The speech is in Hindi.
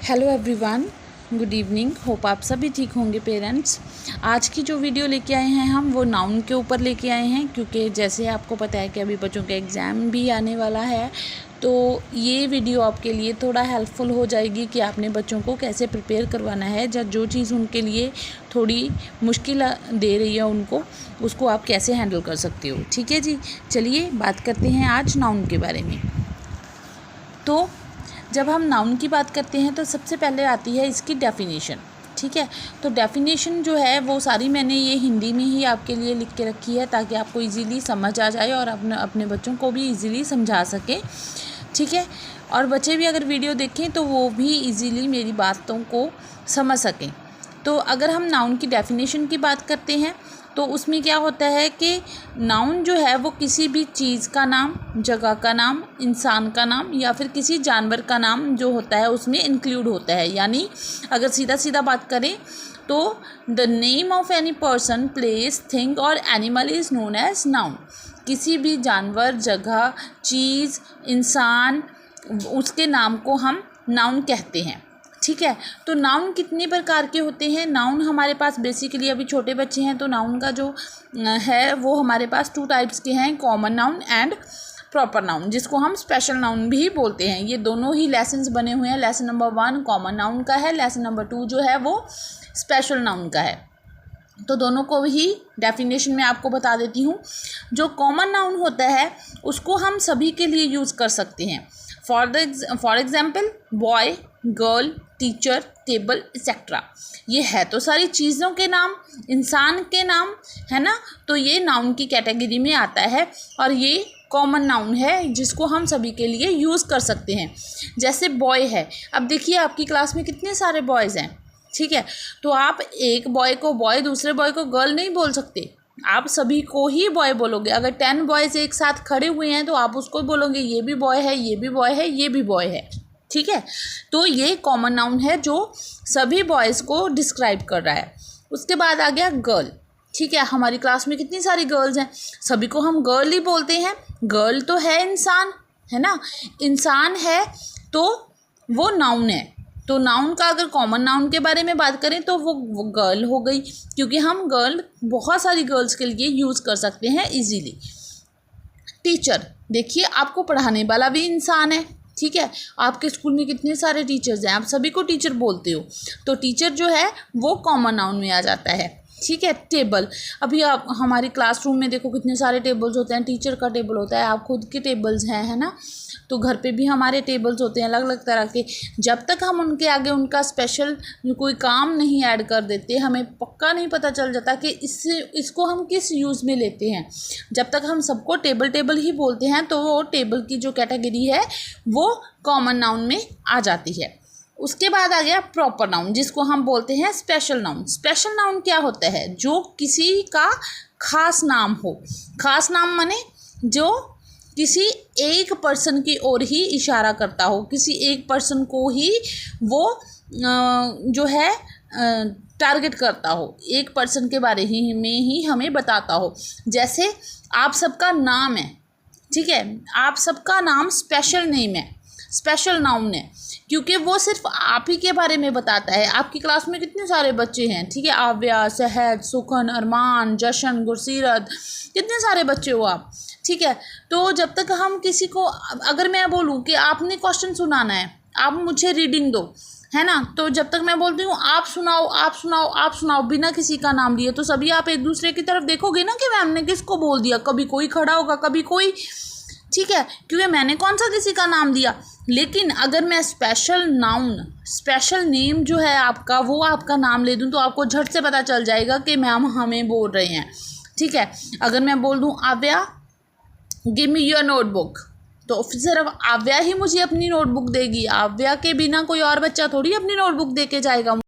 Hello everyone, good evening. Hope आप सभी ठीक होंगे पेरेंट्स। आज की जो वीडियो लेके आए हैं हम वो नाउन के ऊपर लेके आए हैं, क्योंकि जैसे आपको पता है कि अभी बच्चों का एग्ज़ाम भी आने वाला है, तो ये वीडियो आपके लिए थोड़ा हेल्पफुल हो जाएगी कि आपने बच्चों को कैसे प्रिपेयर करवाना है। जो चीज़ उनके लिए थोड़ी मुश्किल दे रही है उनको, उसको आप कैसे हैंडल कर सकते हो। ठीक है जी, चलिए बात करते हैं आज नाउन के बारे में। तो जब हम नाउन की बात करते हैं तो सबसे पहले आती है इसकी डेफिनेशन। ठीक है, तो डेफिनेशन जो है वो सारी मैंने ये हिंदी में ही आपके लिए लिख के रखी है, ताकि आपको इजीली समझ आ जाए और अपने बच्चों को भी इजीली समझा सकें। ठीक है, और बच्चे भी अगर वीडियो देखें तो वो भी इजीली मेरी बातों को समझ सकें। तो अगर हम नाउन की डेफिनेशन की बात करते हैं तो उसमें क्या होता है कि नाउन जो है वो किसी भी चीज़ का नाम, जगह का नाम, इंसान का नाम या फिर किसी जानवर का नाम जो होता है उसमें इंक्लूड होता है। यानी अगर सीधा सीधा बात करें तो the name of any person, place, thing और animal is known as noun. किसी भी जानवर, जगह, चीज़, इंसान, उसके नाम को हम नाउन कहते हैं। ठीक है, तो नाउन कितने प्रकार के होते हैं? नाउन हमारे पास बेसिकली अभी छोटे बच्चे हैं तो नाउन का जो है वो हमारे पास 2 टाइप्स के हैं, common noun and proper noun, जिसको हम स्पेशल नाउन भी बोलते हैं। ये दोनों ही लेसन्स बने हुए हैं। लेसन नंबर 1 कॉमन नाउन का है, लेसन नंबर 2 जो है वो स्पेशल नाउन का है। तो दोनों को ही डेफिनेशन में आपको बता देती हूँ। जो कॉमन नाउन होता है उसको हम सभी के लिए यूज़ कर सकते हैं। For example boy, girl, teacher, table etcetera. ये है तो सारी चीज़ों के नाम, इंसान के नाम, है ना। तो ये नाउन की कैटेगरी में आता है और ये कॉमन नाउन है जिसको हम सभी के लिए यूज़ कर सकते हैं। जैसे बॉय है, अब देखिए आपकी क्लास में कितने सारे बॉयज़ हैं। ठीक है, तो आप एक बॉय को बॉय, दूसरे बॉय को गर्ल नहीं बोल सकते। आप सभी को ही बॉय बोलोगे। अगर 10 बॉयज़ एक साथ खड़े हुए हैं तो आप उसको बोलोगे ये भी बॉय है, ये भी बॉय है, ये भी बॉय है। ठीक है, तो ये कॉमन नाउन है जो सभी बॉयज़ को डिस्क्राइब कर रहा है। उसके बाद आ गया गर्ल। ठीक है, हमारी क्लास में कितनी सारी गर्ल्स हैं, सभी को हम गर्ल ही बोलते हैं। गर्ल तो है इंसान, है ना। इंसान है तो वो नाउन है। तो नाउन का अगर कॉमन नाउन के बारे में बात करें तो वो गर्ल हो गई, क्योंकि हम गर्ल बहुत सारी गर्ल्स के लिए यूज़ कर सकते हैं इजीली। टीचर, देखिए आपको पढ़ाने वाला भी इंसान है। ठीक है, आपके स्कूल में कितने सारे टीचर्स हैं, आप सभी को टीचर बोलते हो, तो टीचर जो है वो कॉमन नाउन में आ जाता है। ठीक है, टेबल, अभी आप हमारी क्लासरूम में देखो कितने सारे टेबल्स होते हैं। टीचर का टेबल होता है, आप खुद के टेबल्स हैं, है ना। तो घर पे भी हमारे टेबल्स होते हैं अलग अलग तरह के। जब तक हम उनके आगे उनका स्पेशल कोई काम नहीं ऐड कर देते, हमें पक्का नहीं पता चल जाता कि इसको हम किस यूज़ में लेते हैं। जब तक हम सबको टेबल टेबल ही बोलते हैं तो वो टेबल की जो कैटेगरी है वो कॉमन नाउन में आ जाती है। उसके बाद आ गया प्रॉपर नाउन, जिसको हम बोलते हैं स्पेशल नाउन। स्पेशल नाउन क्या होता है? जो किसी का खास नाम हो। खास नाम माने जो किसी एक पर्सन की ओर ही इशारा करता हो, किसी एक पर्सन को ही वो जो है टारगेट करता हो, एक पर्सन के बारे ही में ही हमें बताता हो। जैसे आप सबका नाम है, ठीक है, आप सबका नाम स्पेशल नेम है, स्पेशल नाउन है, क्योंकि वो सिर्फ आप ही के बारे में बताता है। आपकी क्लास में कितने सारे बच्चे हैं, ठीक है, आव्या, सहज, सुखन, अरमान, जशन, गुरसीरत, कितने सारे बच्चे हो आप। ठीक है, तो जब तक हम किसी को, अगर मैं बोलूँ कि आपने क्वेश्चन सुनाना है, आप मुझे रीडिंग दो, है ना, तो जब तक मैं बोलती हूँ आप सुनाओ, आप सुनाओ, आप सुनाओ, बिना किसी का नाम लिए, तो सभी आप एक दूसरे की तरफ देखोगे ना कि मैम ने किसको बोल दिया। कभी कोई खड़ा होगा, कभी कोई। ठीक है, क्योंकि मैंने कौन सा किसी का नाम दिया। लेकिन अगर मैं स्पेशल नाउन, स्पेशल नेम जो है आपका, वो आपका नाम ले दूँ तो आपको झट से पता चल जाएगा कि मैम हमें बोल रहे हैं। ठीक है, अगर मैं बोल दूँ आव्या गिव मी योर नोटबुक, तो सिर्फ आव्या ही मुझे अपनी नोटबुक देगी। आव्या के बिना कोई और बच्चा थोड़ी अपनी नोटबुक दे के जाएगा।